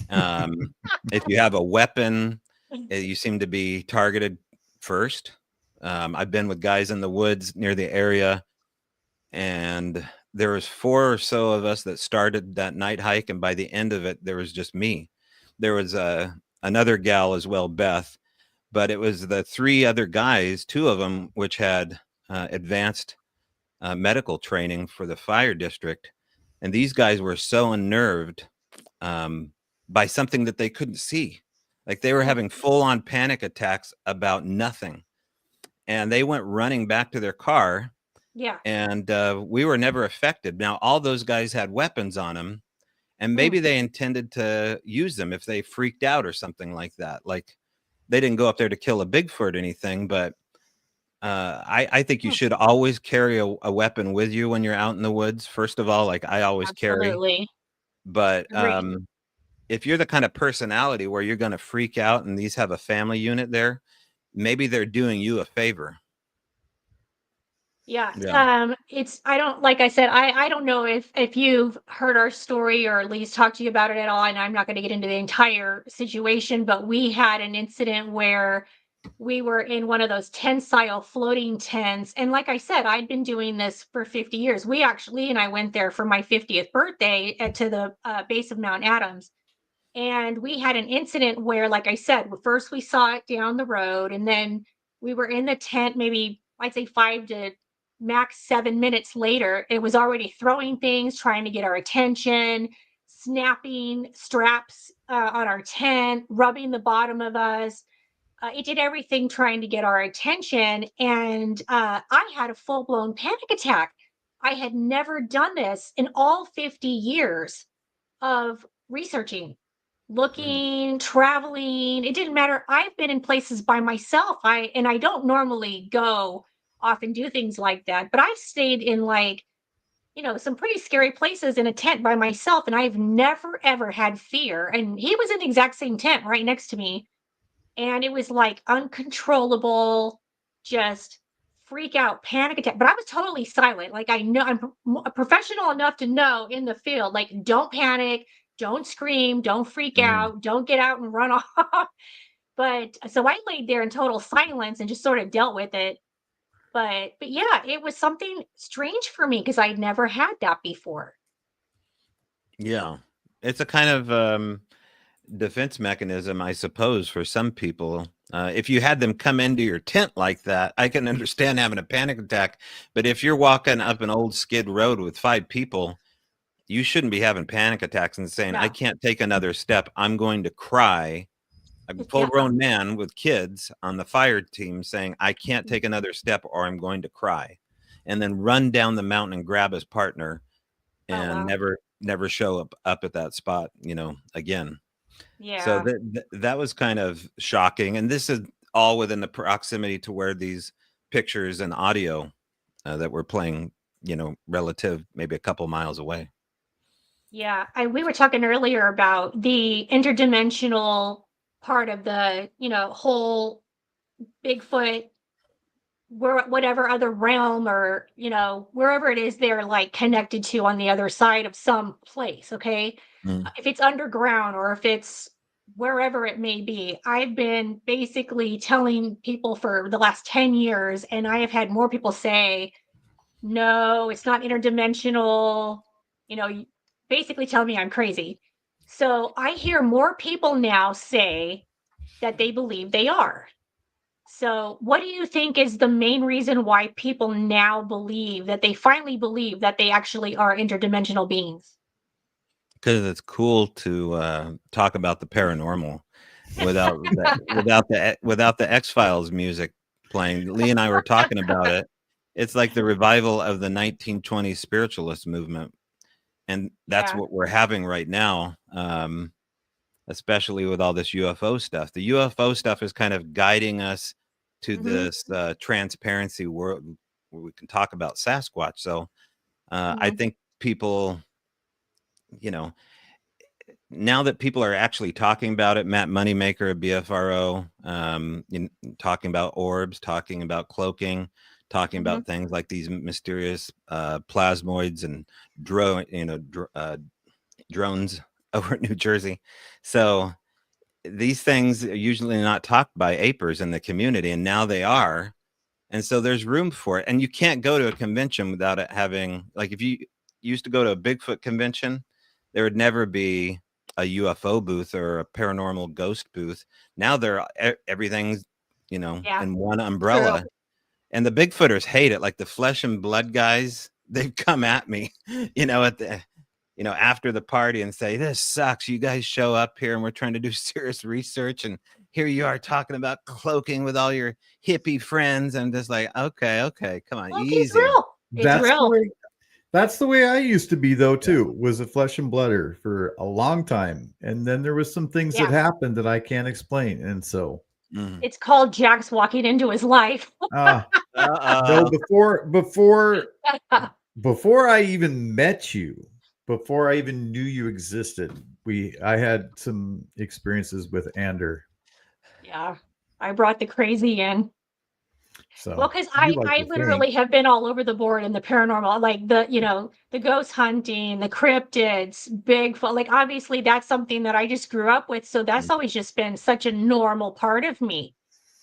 If you have a weapon, you seem to be targeted first. I've been with guys in the woods near the area, and there was 4 or so of us that started that night hike, and by the end of it, there was just me. There was another gal as well, Beth, but it was the 3 other guys, 2 of them which had advanced medical training for the fire district, and these guys were so unnerved by something that they couldn't see. Like they were having full-on panic attacks about nothing, and they went running back to their car. Yeah. And we were never affected. Now, all those guys had weapons on them, and maybe they intended to use them if they freaked out or something like that. Like they didn't go up there to kill a Bigfoot or anything, but I think you should always carry a weapon with you when you're out in the woods. First of all, like I always carry. Absolutely. But Agreed. if you're the kind of personality where you're going to freak out and these have a family unit there, maybe they're doing you a favor. Yeah. Yeah. I don't, like I said, I don't know if you've heard our story or at least talked to you about it at all. And I'm not going to get into the entire situation, but we had an incident where we were in one of those tensile floating tents. And like I said, I'd been doing this for 50 years. Lee and I went there for my 50th birthday to the base of Mount Adams. And we had an incident where, like I said, first we saw it down the road, and then we were in the tent, maybe I'd say 5 to max 7 minutes later. It was already throwing things, trying to get our attention, snapping straps on our tent, rubbing the bottom of us. It did everything trying to get our attention. And I had a full blown panic attack. I had never done this in all 50 years of researching, looking, traveling. It didn't matter. I've been in places by myself. I don't normally go off and do things like that, but I've stayed in some pretty scary places in a tent by myself, and I've never ever had fear. And he was in the exact same tent right next to me, and it was like uncontrollable, just freak out, panic attack. But I was totally silent. Like I know I'm professional enough to know in the field, like don't panic, don't scream, don't freak out, don't get out and run off. But so I laid there in total silence and just sort of dealt with it. But yeah, it was something strange for me because I'd never had that before. Yeah. It's a kind of defense mechanism, I suppose, for some people. If you had them come into your tent like that, I can understand having a panic attack. But if you're walking up an old skid road with 5 people, you shouldn't be having panic attacks and saying, I No. can't take another step. I'm going to cry. A full grown man with kids on the fire team saying, I can't take another step or I'm going to cry. And then run down the mountain and grab his partner and never show up at that spot, again. Yeah. So that was kind of shocking. And this is all within the proximity to where these pictures and audio that we're playing, relative, maybe a couple miles away. Yeah, we were talking earlier about the interdimensional part of the, whole Bigfoot, whatever other realm or, wherever it is they're like connected to on the other side of some place. Okay. If it's underground or if it's wherever it may be. I've been basically telling people for the last 10 years, and I have had more people say, no, it's not interdimensional, basically tell me I'm crazy. So I hear more people now say that they believe they are. So what do you think is the main reason why people now finally believe that they actually are interdimensional beings? Because it's cool to talk about the paranormal. without the X-Files music playing. Lee and I were talking about it. It's like the revival of the 1920s spiritualist movement, and that's Yeah. what we're having right now, especially with all this UFO stuff. The UFO stuff is kind of guiding us to Mhm. this transparency world where we can talk about Sasquatch. So I Mhm. think people, you know, now that people are actually talking about it, Matt Moneymaker of BFRO, talking about orbs, talking about cloaking, talking Mhm. about things like these mysterious plasmoids and drones over New Jersey. So these things are usually not talked by apers in the community, and now they are. And so there's room for it. And you can't go to a convention without it having, like, if you used to go to a Bigfoot convention, there would never be a UFO booth or a paranormal ghost booth. Now everything's, Yeah. in one True. umbrella. And the Bigfooters hate it. Like the flesh and blood guys, they've come at me, after the party and say, "This sucks. You guys show up here and we're trying to do serious research, and here you are talking about cloaking with all your hippie friends." I'm just like, okay, come on, Cloaking's easy. real. It's That's the real. way. That's the way I used to be, though. Too was a flesh and blooder for a long time, and then there was some things that Yeah. happened that I can't explain, and so Mhm. It's called Jack's walking into his life. no. Uh-oh. Before I even met you, before I even knew you existed, I had some experiences with Ander. Yeah. I brought the crazy in. So Well, because you I like I to literally think. have been all over the board in the paranormal, like the ghost hunting, the cryptids, Bigfoot. Like obviously that's something that I just grew up with. So that's always just been such a normal part of me.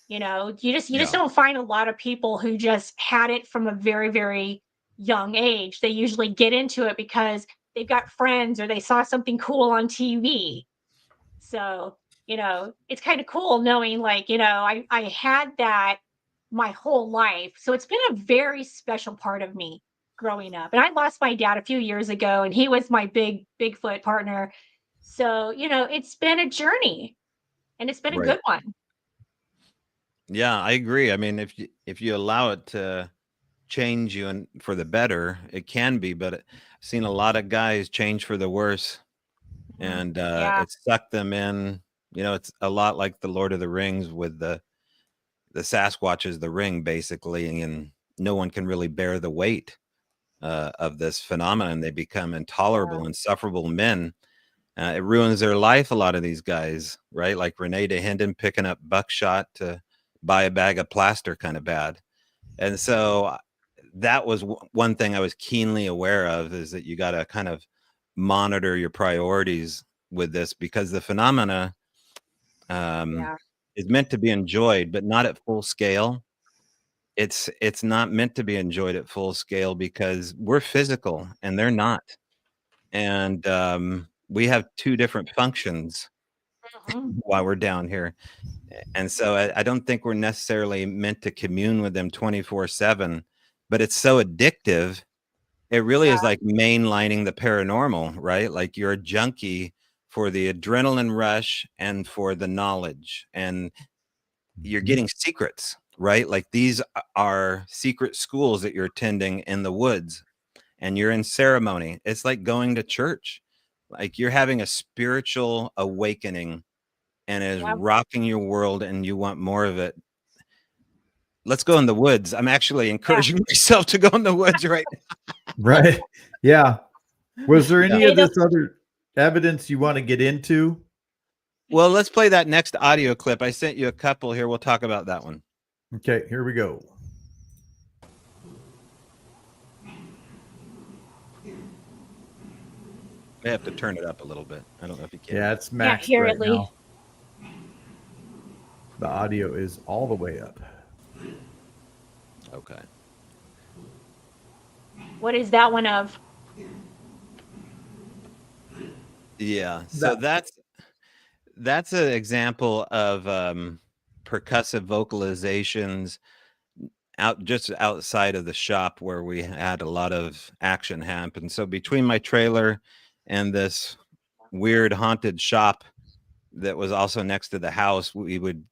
You just Yeah. don't find a lot of people who just had it from a very, very young age. They usually get into it because they've got friends or they saw something cool on TV. So, it's kind of cool knowing like, I had that my whole life. So it's been a very special part of me growing up. And I lost my dad a few years ago and he was my big Bigfoot partner. So, it's been a journey and it's been a Right. good one. Yeah, I agree. I mean, if you allow it to change you and for the better, it can be, but I've seen a lot of guys change for the worse, Mhm. and Yeah. it sucked them in. It's a lot like the Lord of the Rings with the Sasquatch is the ring, basically, and no one can really bear the weight of this phenomenon. They become Yeah. intolerable, insufferable men. It ruins their life. A lot of these guys, right? Like Renee DeHinden picking up buckshot to buy a bag of plaster, kind of bad. And so that was one thing I was keenly aware of, is that you got to kind of monitor your priorities with this, because the phenomena um, Yeah. is meant to be enjoyed, but not at full scale. It's not meant to be enjoyed at full scale because we're physical and they're not, and we have two different functions Mhm. while we're down here. And so I don't think we're necessarily meant to commune with them 24/7, but it's so addictive. It really is Yeah. like mainlining the paranormal, right? Like you're a junkie for the adrenaline rush and for the knowledge, and you're Mhm. getting secrets, right? Like these are secret schools that you're attending in the woods, and you're in ceremony. It's like going to church. Like you're having a spiritual awakening and it is Yep. rocking your world, and you want more of it. Let's go in the woods. I'm actually Yeah. encouraging myself to go in the woods right Right. Yeah. Was there now. any Hey, of this other evidence you want to get into? Well, let's play that next audio clip. I sent you a couple here. We'll talk about that one. Okay, here we go. I have to turn it up a little bit. I don't know if you can. Yeah, it's Can't maxed hear right it, Lee. now. The audio is all the way up. Okay. What is that one of? Yeah. So that's an example of percussive vocalizations just outside of the shop where we had a lot of action happen. So between my trailer and this weird haunted shop, that was also next to the house. We would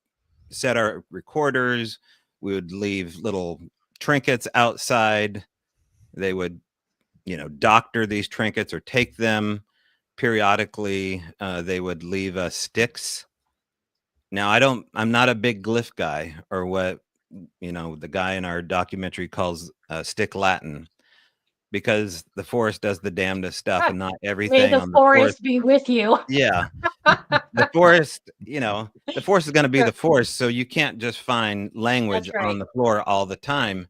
set our recorders. We would leave little trinkets outside. They would, doctor these trinkets or take them periodically. They would leave sticks. Now, I'm not a big glyph guy, or what, the guy in our documentary calls stick Latin, because the forest does the damnedest stuff, and not May everything the on the forest. forest be with you. Yeah. The forest, the forest is going to be the forest. So you can't just find language That's right. on the floor all the time.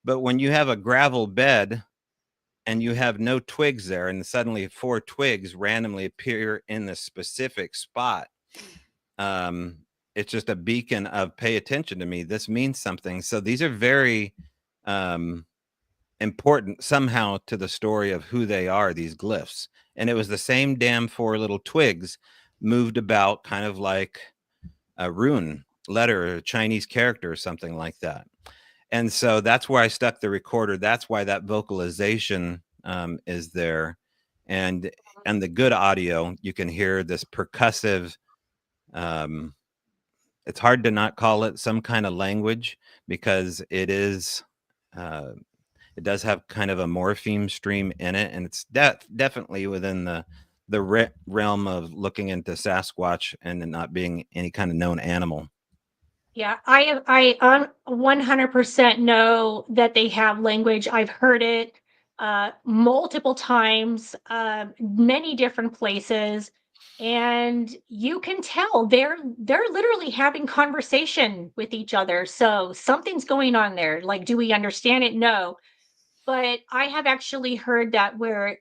But when you have a gravel bed and you have no twigs there, and suddenly 4 twigs randomly appear in the specific spot, it's just a beacon of pay attention to me. This means something. So these are very important somehow to the story of who they are, these glyphs. And it was the same damn 4 little twigs moved about, kind of like a rune letter, a Chinese character or something like that. And so that's where I stuck the recorder. That's why that vocalization is there. And the good audio, you can hear this percussive, it's hard to not call it some kind of language, because it is, it does have kind of a morpheme stream in it. And it's definitely within the realm of looking into Sasquatch and not being any kind of known animal. Yeah, I 100% know that they have language. I've heard it multiple times, many different places, and you can tell they're literally having conversation with each other. So something's going on there. Like, do we understand it? No. But I have actually heard that where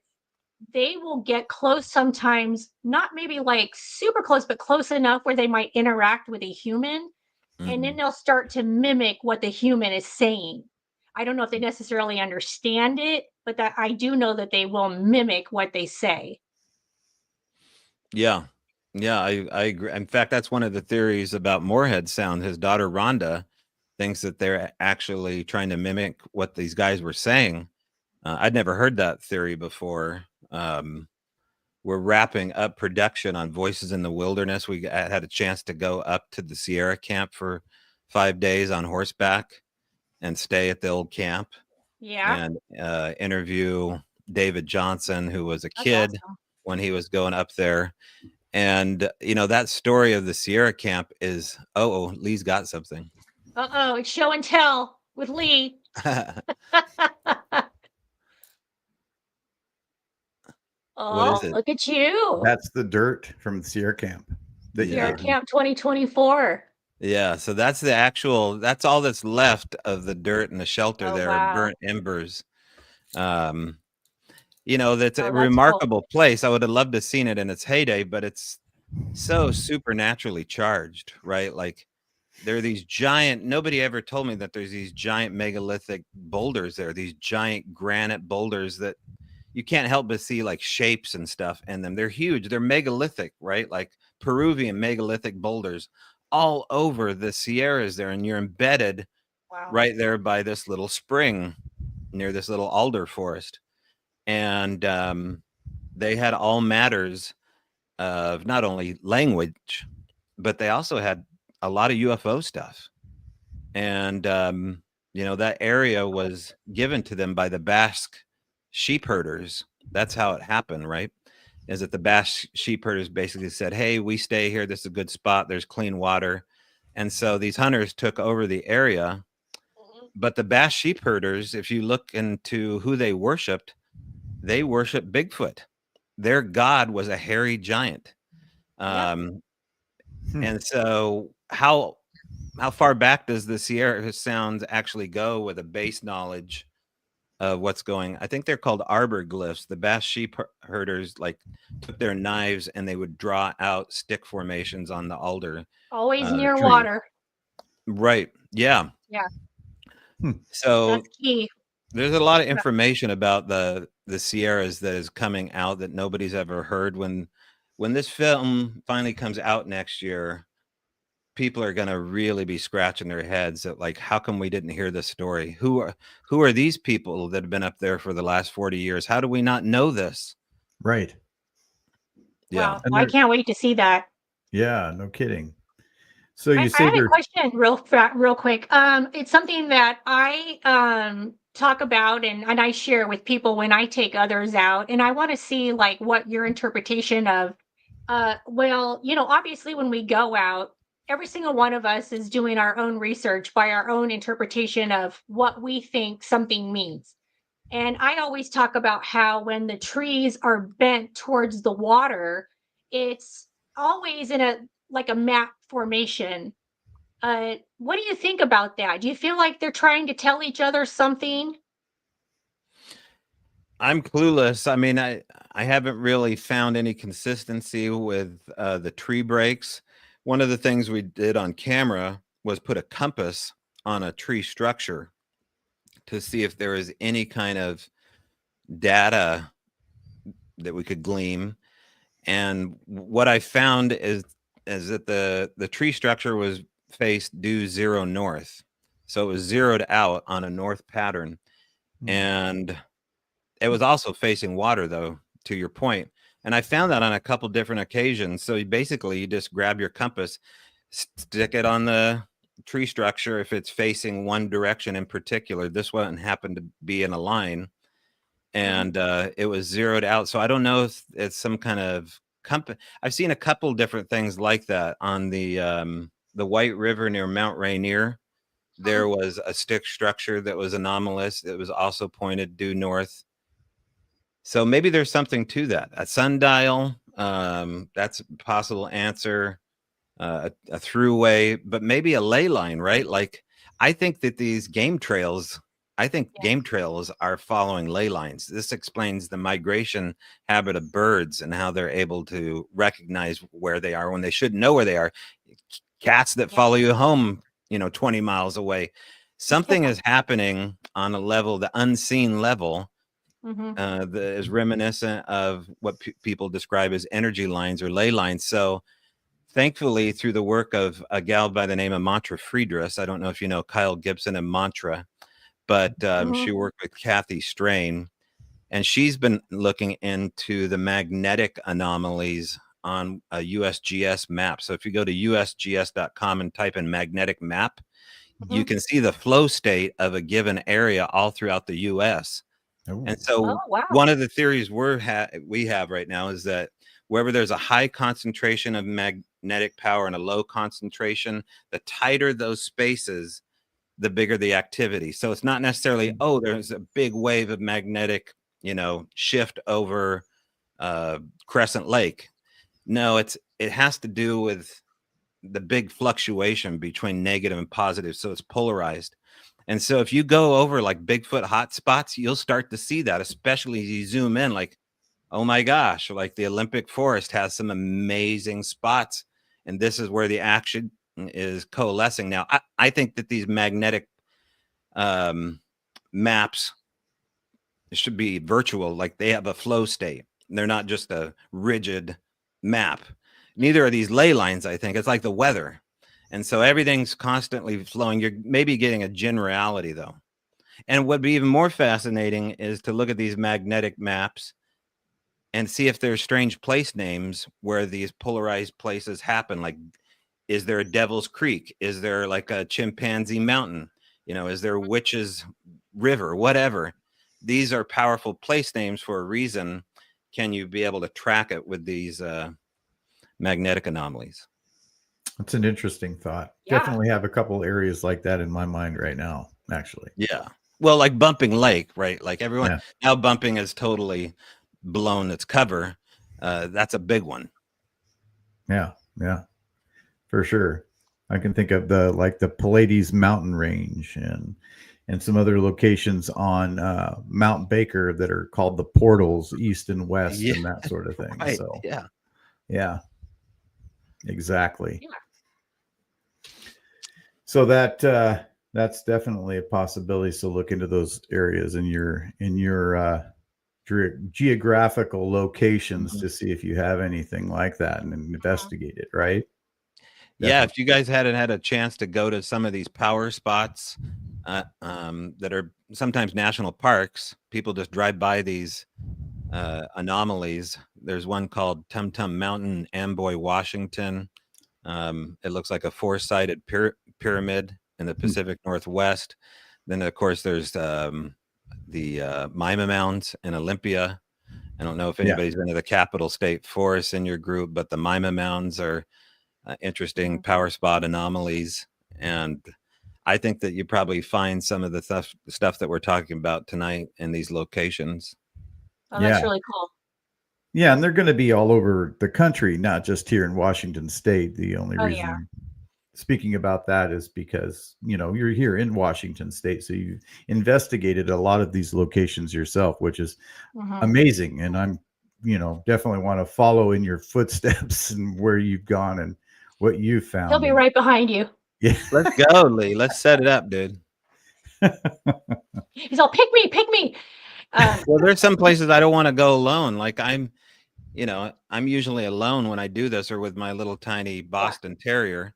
they will get close sometimes, not maybe like super close, but close enough where they might interact with a human, and then they'll start to mimic what the human is saying. I don't know if they necessarily understand it, but that I do know that they will mimic what they say. Yeah. Yeah, I agree. In fact, that's one of the theories about Moorhead Sound. His daughter Rhonda thinks that they're actually trying to mimic what these guys were saying. I'd never heard that theory before. We're wrapping up production on Voices in the Wilderness. We had a chance to go up to the Sierra camp for 5 days on horseback and stay at the old camp Yeah, and interview David Johnson, who was a that's kid awesome. when he was going up there. And, that story of the Sierra camp is, Lee's got something. Uh-oh, it's show and tell with Lee. What is it? Look at you. That's the dirt from the Sierra camp. Sierra Camp 2024. Yeah, so that's that's all that's left of the dirt and the shelter Oh, there, wow. burnt embers. That's a That's cool. remarkable place. I would have loved to have seen it in its heyday, but it's so supernaturally charged, right? Like, there are these giant, nobody ever told me that there's these giant megalithic boulders there, these giant granite boulders that you can't help but see like shapes and stuff in them. They're huge. They're megalithic, right? Like Peruvian megalithic boulders all over the Sierras there. And you're embedded Wow. right there by this little spring near this little alder forest. And they had all matters of not only language, but they also had a lot of UFO stuff. And, that area was given to them by the Basque sheep herders. That's how it happened, right? Is that the Basque sheep herders basically said, hey, we stay here. This is a good spot. There's clean water. And so these hunters took over the area. But the Basque sheep herders, if you look into who they worshiped Bigfoot. Their god was a hairy giant. And so how far back does the Sierra Sounds actually go with a base knowledge of what's going? I think they're called arbor glyphs. The Basque sheep herders took their knives and they would draw out stick formations on the alder. Always near tree. water. Right. Yeah. Yeah. So that's key. There's a lot of information about the Sierras that is coming out that nobody's ever heard. When this film finally comes out next year, people are going to really be scratching their heads at how come we didn't hear this story? Who are these people that have been up there for the last 40 years? How do we not know this? Right. Yeah. Wow. I can't wait to see that. Yeah, no kidding. So you I say had a they're question real quick. It's something that I talk about and I share with people when I take others out, and I want to see like what your interpretation of well, obviously when we go out, every single one of us is doing our own research by our own interpretation of what we think something means. And I always talk about how when the trees are bent towards the water, it's always in a like a map formation. What do you think about that? Do you feel like they're trying to tell each other something? I'm clueless. I mean, I haven't really found any consistency with the tree breaks. One of the things we did on camera was put a compass on a tree structure to see if there was any kind of data that we could glean. And what I found is that the tree structure was faced due 0 north. So it was zeroed out on a north pattern. And it was also facing water, though, to your point. And I found that on a couple different occasions. So you just grab your compass, stick it on the tree structure if it's facing one direction in particular. This one happened to be in a line, and it was zeroed out. So I don't know if it's some kind of compass. I've seen a couple different things like that on the White River near Mount Rainier. There was a stick structure that was anomalous. It was also pointed due north. So maybe there's something to that. A sundial, that's a possible answer. A throughway, but maybe a ley line, right? Like, I think that these game trails, I think Yes. game trails are following ley lines. This explains the migration habit of birds and how they're able to recognize where they are when they should know where they are. Cats that Yeah. follow you home, 20 miles away. Something is happening on a level, the unseen level, Hmm. that is reminiscent of what people describe as energy lines or ley lines. So, thankfully, through the work of a gal by the name of Mantra Friedrich, I don't know if you know Kyle Gibson and Mantra, but she worked with Kathy Strain, and she's been looking into the magnetic anomalies on a USGS map. So if you go to usgs.com and type in magnetic map, you can see the flow state of a given area all throughout the US. And Oh, so wow. one of the theories we have right now is that wherever there's a high concentration of magnetic power and a low concentration, the tighter those spaces, the bigger the activity. So it's not necessarily, oh, there's a big wave of magnetic, shift over Crescent Lake. No, it has to do with the big fluctuation between negative and positive. So it's polarized. And so if you go over like Bigfoot hotspots, you'll start to see that, especially as you zoom in, like, oh my gosh, like the Olympic Forest has some amazing spots. And this is where the action is coalescing. Now, I think that these magnetic maps should be virtual, like they have a flow state. They're not just a rigid map. Neither are these ley lines, I think. It's like the weather. And so everything's constantly flowing. You're maybe getting a generality, though. And what would be even more fascinating is to look at these magnetic maps and see if there's strange place names where these polarized places happen. Like, is there a Devil's Creek? Is there like a Chimpanzee Mountain? Is there Witches River? Whatever. These are powerful place names for a reason. Can you be able to track it with these magnetic anomalies? That's an interesting thought. Yeah. Definitely have a couple areas like that in my mind right now, actually. Yeah. Well, like Bumping Lake, right? Like everyone Yeah. now, Bumping has totally blown its cover. That's a big one. Yeah. Yeah. For sure. I can think of the Pallades mountain range and some other locations on Mount Baker that are called the portals east and west Yeah. and that sort of thing. Right. So Yeah. Exactly. Yeah. So that's definitely a possibility. So look into those areas in your geographical locations to see if you have anything like that and investigate it, right? Yeah, if you guys hadn't had a chance to go to some of these power spots that are sometimes national parks, people just drive by these anomalies. There's one called Tum Tum Mountain, Amboy, Washington. It looks like a four-sided pyramid in the Pacific Northwest. Then, of course, there's the Mima Mounds in Olympia. I don't know if anybody's been to the Capitol State Forest in your group, but the Mima Mounds are interesting power spot anomalies. And I think that you probably find some of the stuff that we're talking about tonight in these locations. Oh, that's really cool. Yeah, and they're going to be all over the country, not just here in Washington State. The only reason speaking about that is because, you're here in Washington State, so you investigated a lot of these locations yourself, which is amazing. And I'm, definitely want to follow in your footsteps and where you've gone and what you found. He'll be right behind you. Yeah. Let's go, Lee. Let's set it up, dude. He's all, pick me. Well, there's some places I don't want to go alone. Like I'm usually alone when I do this, or with my little tiny Boston Terrier,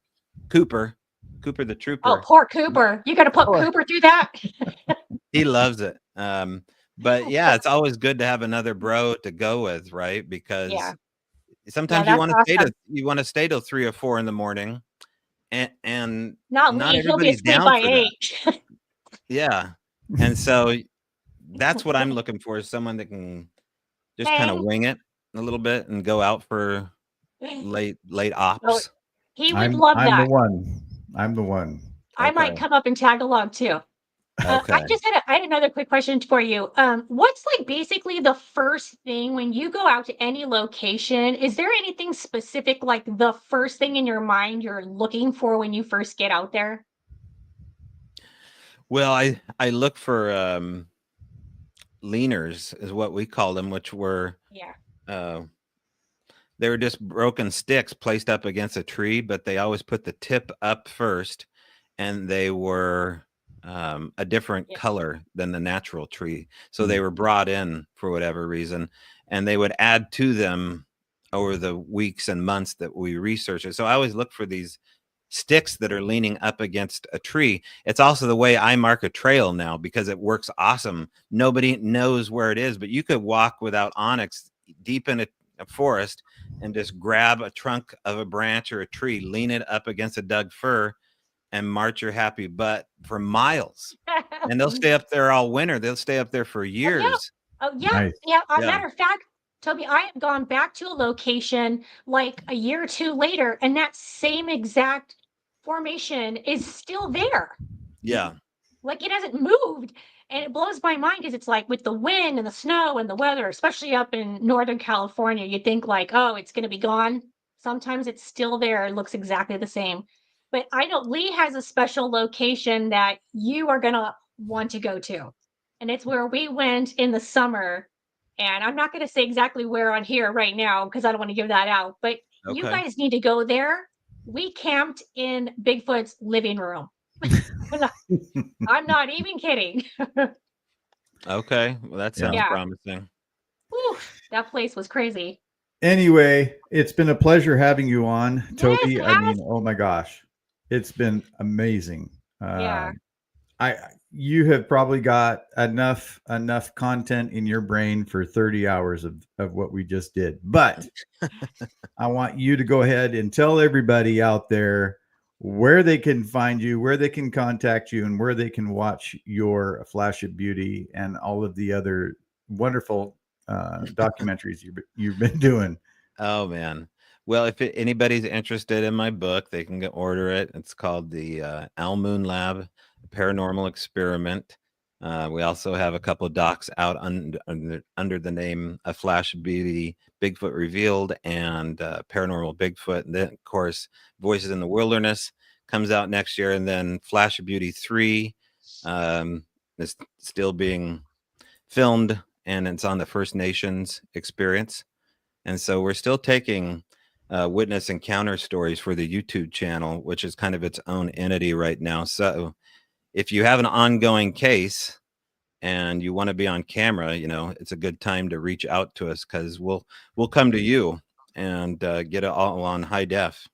Cooper the Trooper. Oh, poor Cooper. You got to put Cooper through that. He loves it. But yeah, it's always good to have another bro to go with, right? Because sometimes you want to stay till 3 or 4 in the morning, and not everybody's down by 8. Yeah, and so that's what I'm looking for, is someone that can just kind of wing it a little bit and go out for late ops. Oh, he would love that. I'm the one. I might come up and tag along too. Okay. I had another quick question for you. What's like basically the first thing when you go out to any location? Is there anything specific, like the first thing in your mind you're looking for when you first get out there? Well, I look for leaners, is what we call them, which were they were just broken sticks placed up against a tree, but they always put the tip up first, and they were a different color than the natural tree. So they were brought in for whatever reason, and they would add to them over the weeks and months that we researched it. So I always look for these sticks that are leaning up against a tree. It's also the way I mark a trail now, because it works awesome. Nobody knows where it is, but you could walk without onyx deep in a forest and just grab a trunk of a branch or a tree, lean it up against a dug fir, and march your happy butt for miles. And they'll stay up there all winter. They'll stay up there for years. Oh yeah. Nice. Yeah. Matter of fact, Toby, I have gone back to a location like a year or two later, and that same exact formation is still there. Yeah. Like it hasn't moved. And it blows my mind, because it's like with the wind and the snow and the weather, especially up in Northern California, you think like, oh, it's going to be gone. Sometimes it's still there. It looks exactly the same. But I know Lee has a special location that you are going to want to go to. And it's where we went in the summer. And I'm not going to say exactly where on here right now, because I don't want to give that out. But you guys need to go there. We camped in Bigfoot's living room. I'm not even kidding. Okay. Well, that sounds promising. Whew, that place was crazy. Anyway, it's been a pleasure having you on, Toby. I mean, oh my gosh, it's been amazing. You have probably got enough content in your brain for 30 hours of what we just did. But I want you to go ahead and tell everybody out there where they can find you, where they can contact you, and where they can watch your Flash of Beauty and all of the other wonderful documentaries you've been doing. Oh man. Well, if anybody's interested in my book, they can order it. It's called the Al Moon Lab Paranormal Experiment. We also have a couple of docs out under the name A Flash of Beauty, Bigfoot Revealed, and Paranormal Bigfoot. And then, of course, Voices in the Wilderness comes out next year. And then Flash of Beauty 3 is still being filmed, and it's on the First Nations experience. And so we're still taking witness encounter stories for the YouTube channel, which is kind of its own entity right now. So if you have an ongoing case and you want to be on camera, it's a good time to reach out to us, because we'll come to you and get it all on high def.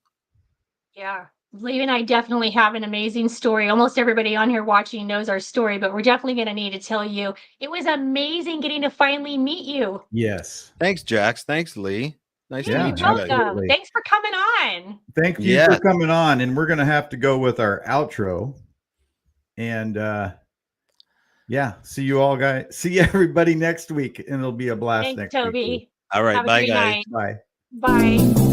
Yeah. Lee and I definitely have an amazing story. Almost everybody on here watching knows our story, but we're definitely going to need to tell you. It was amazing getting to finally meet you. Yes. Thanks, Jax. Thanks, Lee. Nice Yeah, to Yeah, meet you you're guys. welcome. absolutely. Thanks for coming on. Thank you Yeah. for coming on. And we're going to have to go with our outro. And yeah, see you all guys. See everybody next week. And it'll be a blast Thanks, next week. Too. Toby. All right. Have a Bye, great guys. night. Bye. Bye.